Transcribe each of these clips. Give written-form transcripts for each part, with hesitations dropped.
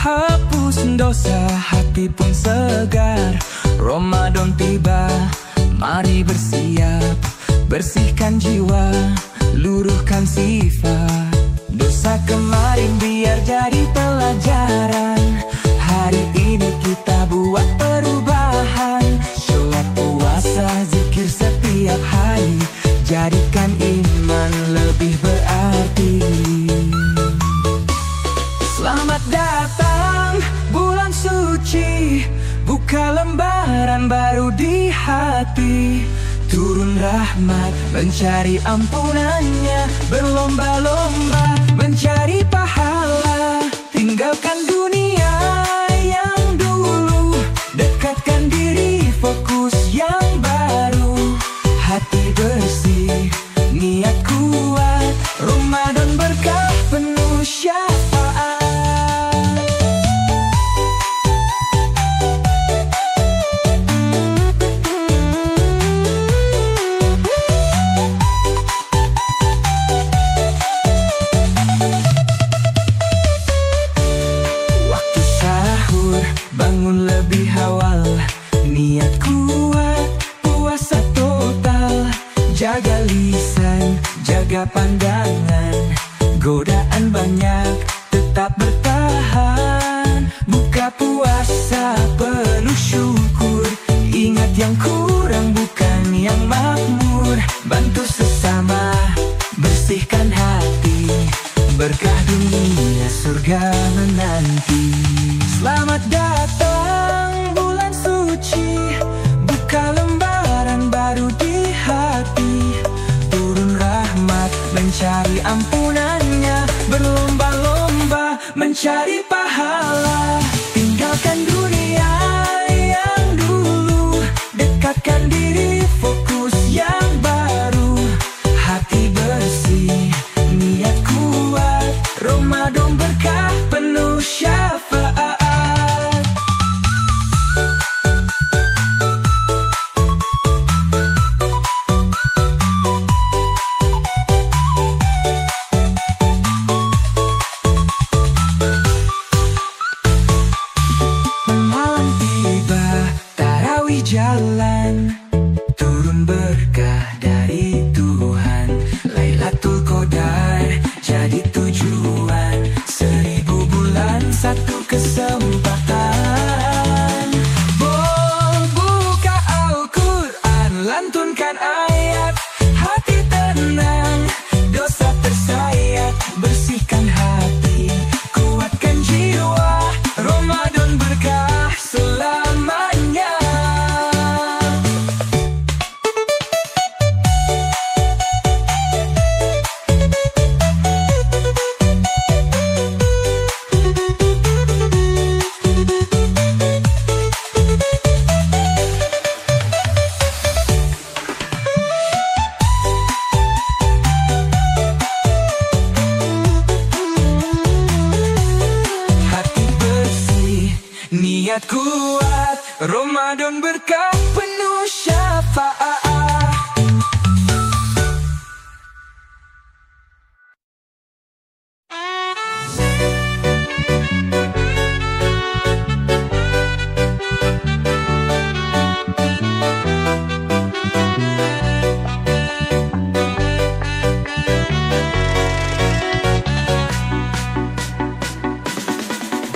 hapus dosa, hati pun segar. Ramadan tiba, mari bersiap, bersihkan jiwa, luruhkan sifat. Dosa kemarin biar jadi pelajaran. Hari ini kita buat perubahan. Sholat, puasa, zikir setiap hari, jadikan iman lebih berarti. Selamat datang bulan suci, buka lembaran baru di hati. Turun rahmat, mencari ampunannya, berlomba-lomba mencari pahala. Tinggalkan dunia yang dulu, dekatkan diri, fokus yang baru. Hati bersih, niat kuat, Ramadan berkah penuh syafaat. Bangun lebih awal, niat kuat, puasa total. Jaga lisan, jaga pandangan, godaan banyak, tetap bertahan. Buka puasa penuh syukur, ingat yang kurang bukan yang makmur. Bantu sesama, bersihkan hati, berkah dunia surga menanti. Selamat datang bulan suci, buka lembaran baru di hati. Turun rahmat, mencari ampunannya, berlomba-lomba mencari pahala. Tinggalkan dunia yang dulu, dekatkan diri, fokus yang baru. Hati bersih, niat kuat, Ramadan berkah penuh syafaat. Jalan turun berkah dari Tuhan, Lailatul Qadar jadi tujuan. 1000 bulan satu kesempatan. Buka Al-Quran, lantunkan ayat, hati tenang, dosa tersayat. Bersihkan hati, kuatkan jiwa, Ramadan berkah selamanya. Niat kuat, Ramadan berkah penuh syafaat.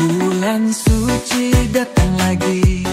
Bulan suci datang lagi,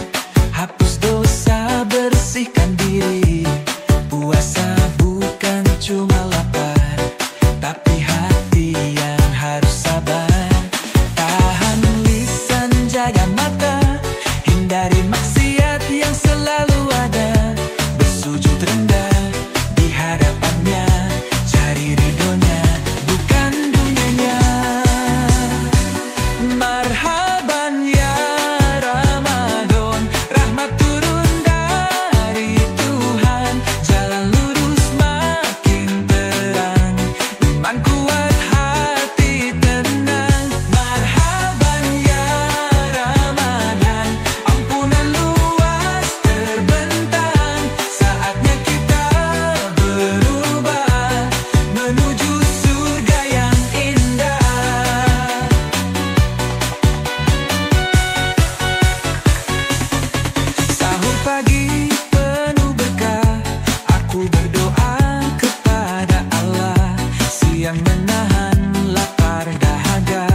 yang menahan lapar dahaga,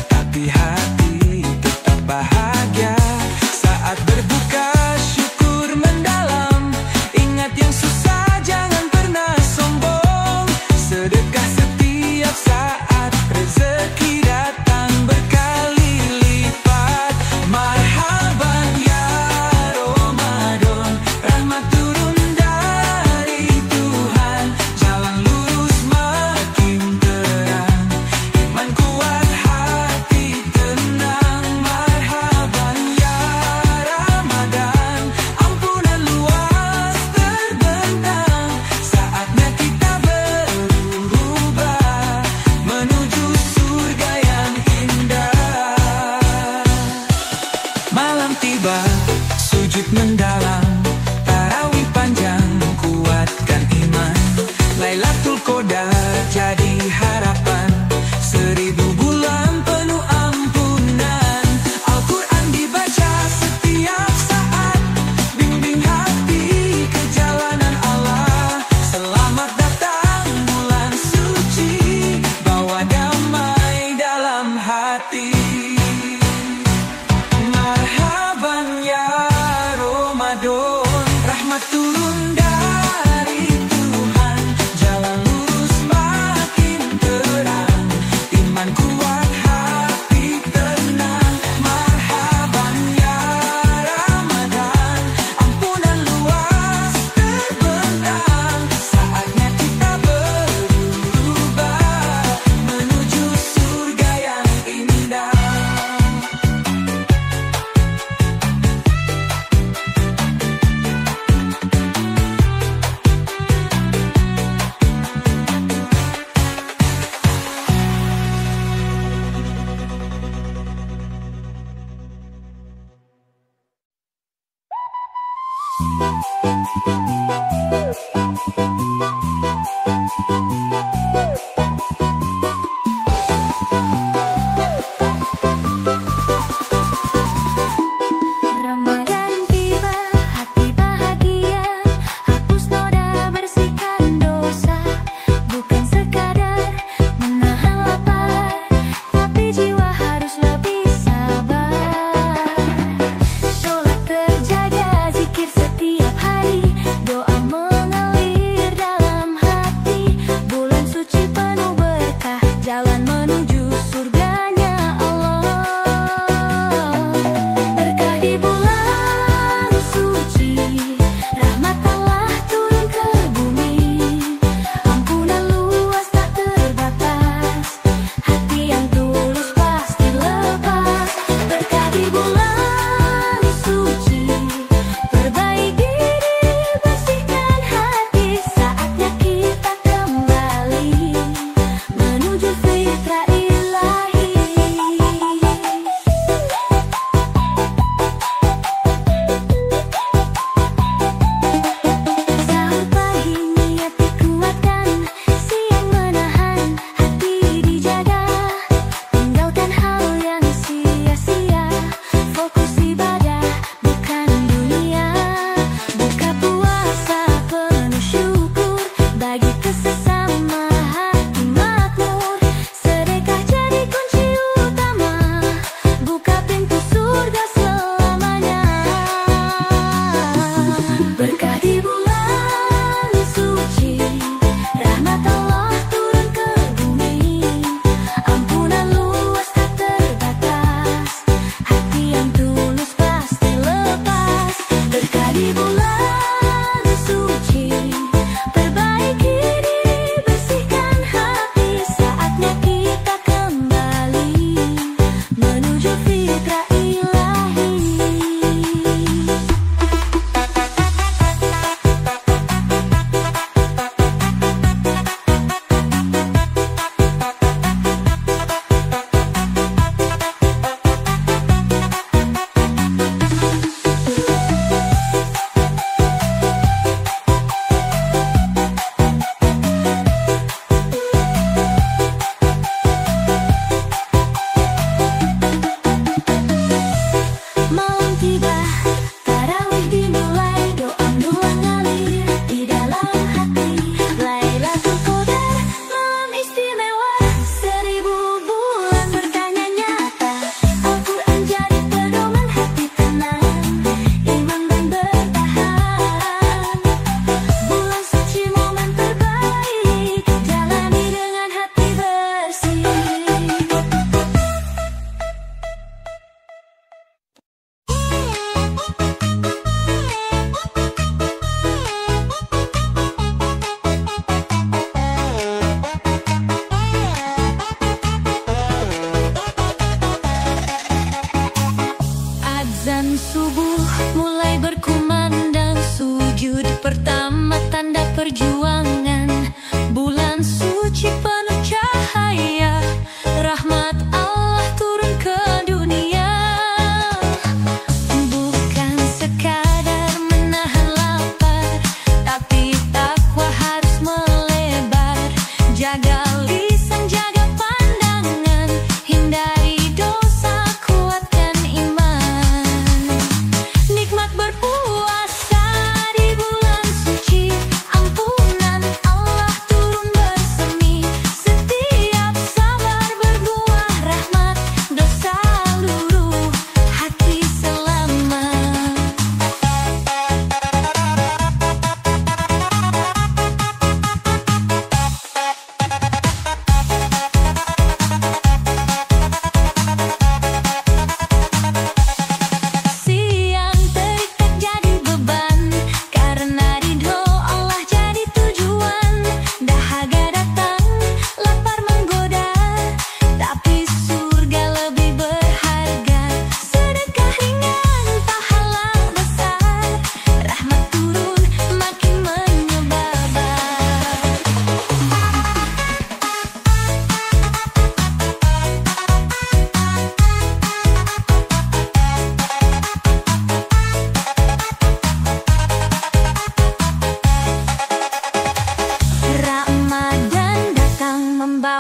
tapi hati tetap bahagia. Saat berbuka syukur mendalam, ingat yang susah jangan pernah sombong. Sedekah setiap saat, rezeki datang berkali lipat. Marhaban ya Ramadan, rahmat turun dari Tuhan, jalan lurus makin terang.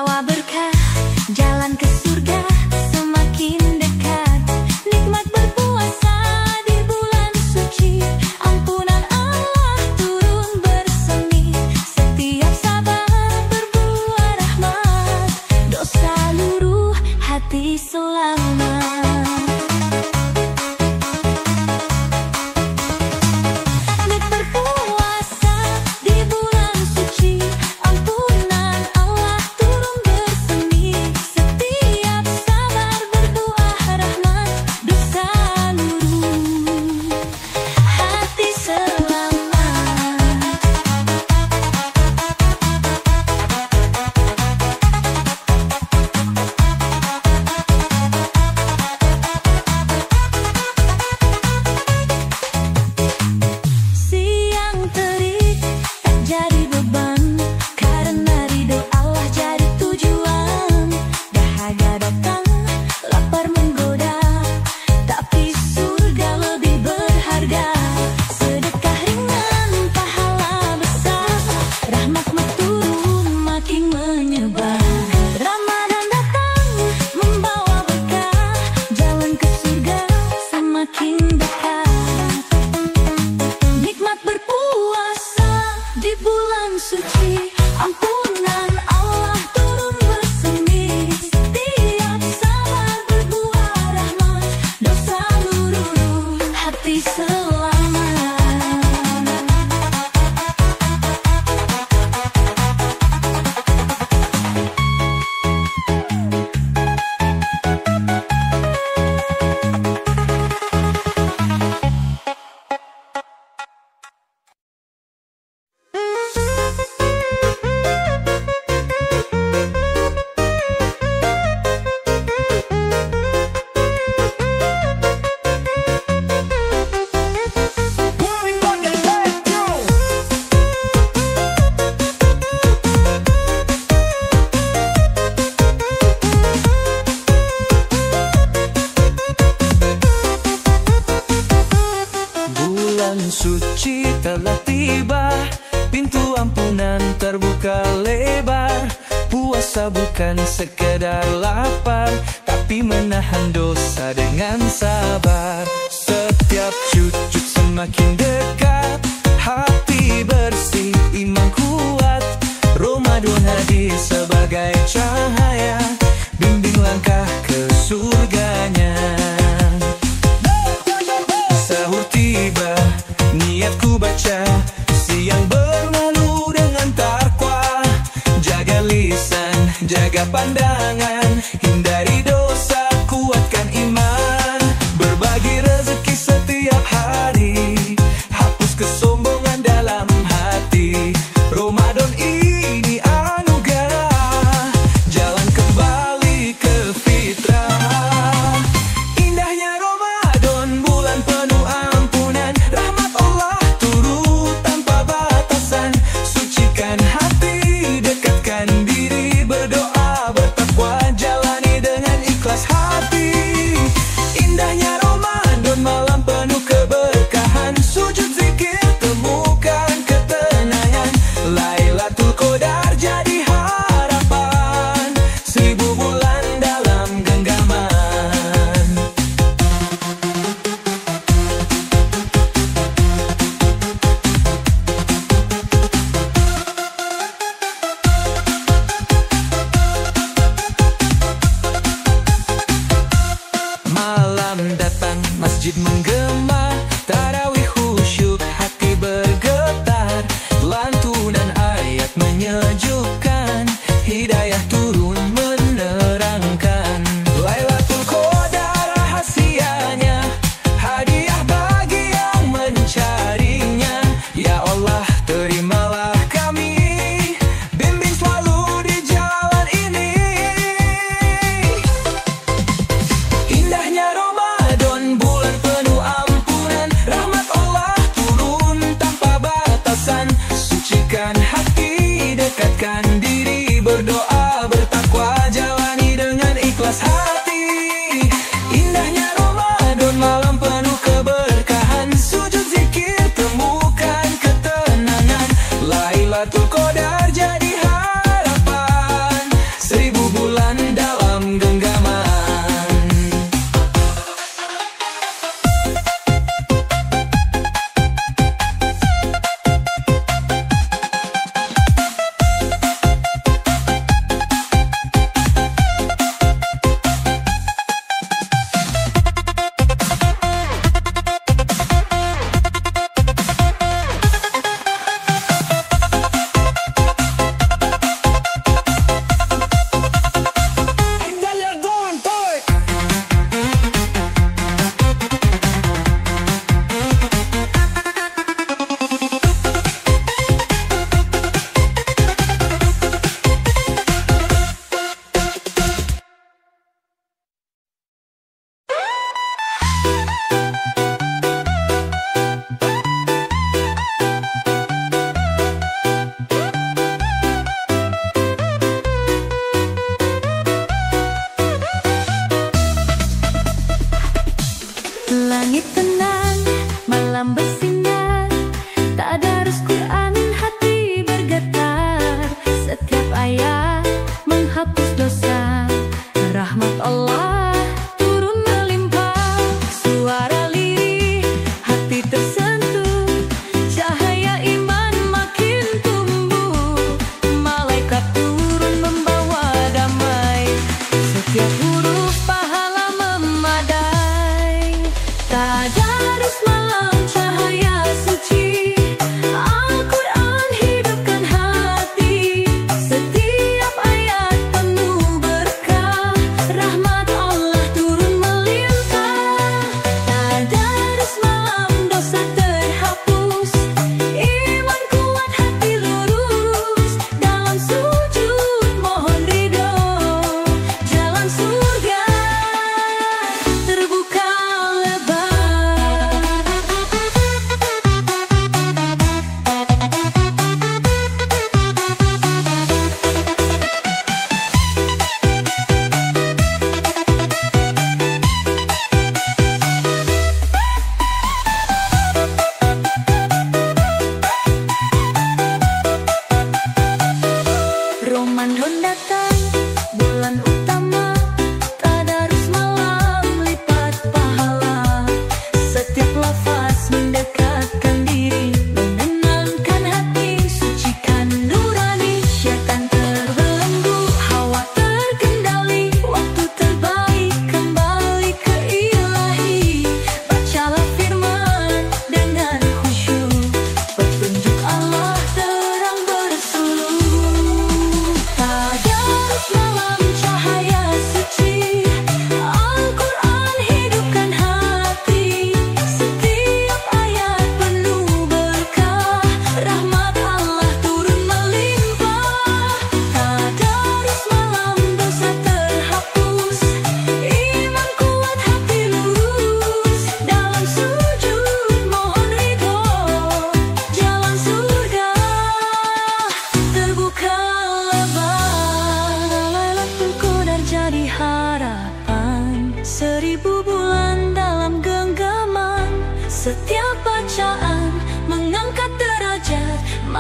membawa berkah, jalan ke surga semakin dekat. Nikmat berpuasa di bulan suci, ampunan Allah turun bersemi. Setiap sabar berbuah rahmat, dosa luruh hati selamat. Suci telah tiba, pintu ampunan terbuka lebar. Puasa bukan sekedar lapar, tapi menahan dosa dengan sabar. Setiap cucut semakin dekat, hati bersih, iman kuat. Ramadan hadir sebagai cahaya, bimbing langkah ke surganya. Sahur tiba, niatku baca, siang berlalu dengan takwa. Jaga lisan, jaga pandangan, hindari dosa, kuatkan iman. Berbagi rezeki setiap hari, hapus kesombongan dalam hati. Ramadan ini anugerah, jalan kembali ke fitrah. Indahnya Ramadan, bulan penuh ampunan, rahmat Allah turun tanpa batasan. Sucikan hati, dekatkan diri, berdoa bertakwa.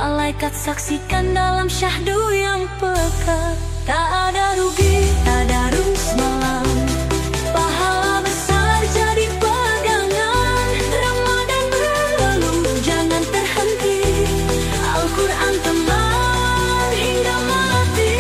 Malaikat saksikan dalam syahdu yang pekat. Tak ada rugi, tak ada rusmalam. Pahala besar jadi pegangan. Ramadan berlalu, jangan terhenti. Al-Quran teman hingga mati.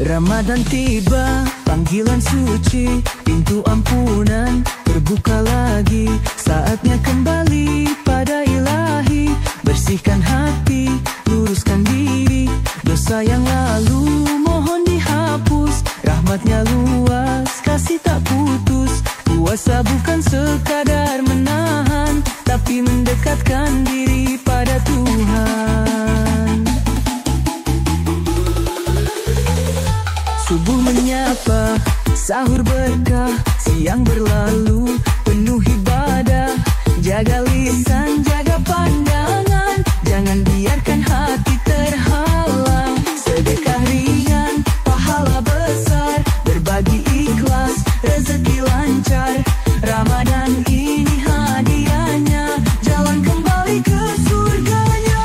Ramadan tiba, panggilan suci, pintu ampunan terbuka lagi. Saatnya kembali pada Ilahi, bersihkan hati, luruskan diri. Dosa yang lalu mohon dihapus, rahmatnya luas, kasih tak putus. Puasa bukan sekadar menahan, tapi mendekatkan diri pada Tuhan. Subuh menyapa, sahur berkah, siang berlalu, penuh ibadah. Jaga lisan, jaga pandangan, jangan biarkan hati terhalang. Sedekah ringan, pahala besar, berbagi ikhlas, rezeki lancar. Ramadan ini hadiahnya, jalan kembali ke surganya.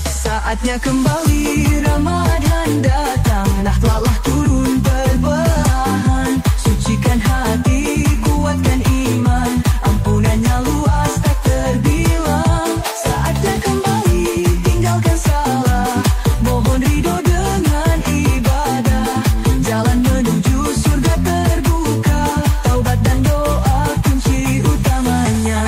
Saatnya kembali Ramadan datang, nahdlalah turun berbelahan. Sucikan hati, kuatkan iman, ampunannya luas tak terbilang. Saatnya kembali tinggalkan salah, mohon ridho dengan ibadah. Jalan menuju surga terbuka, taubat dan doa kunci utamanya.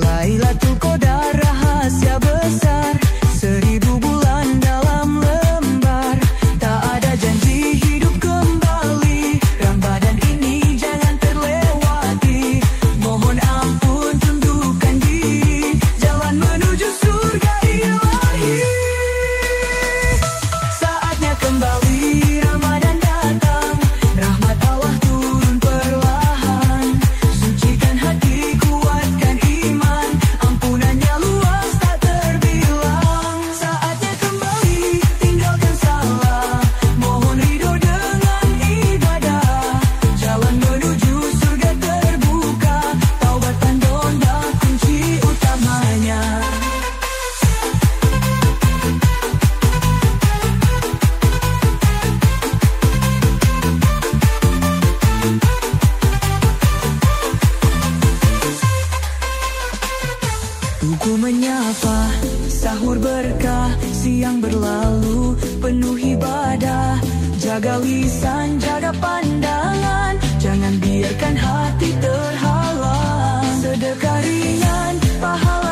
Lailatul Qadar rahasia besar, 1000 bulan dalam lembar. Tak ada janji hidup kembali, Ramadan ini jangan terlewati. Mohon ampun tundukkan diri, jalan menuju surga ilahi. Saatnya kembali Ramadan datang, rahmat Allah turun perlahan. Sucikan hati, kuatkan iman, ampunannya luas tak terbilang. Saatnya kembali tinggalkan salah, mohon ridho dengan ibadah. Jalan menuju surga terbuka, taubat dan doa kunci utamanya. Tugu menyapa, sahur berkah, siang berlalu, penuh ibadah. Jaga lisan, jaga pandangan, jangan biarkan hati terhalang. Sedekah ringan, pahala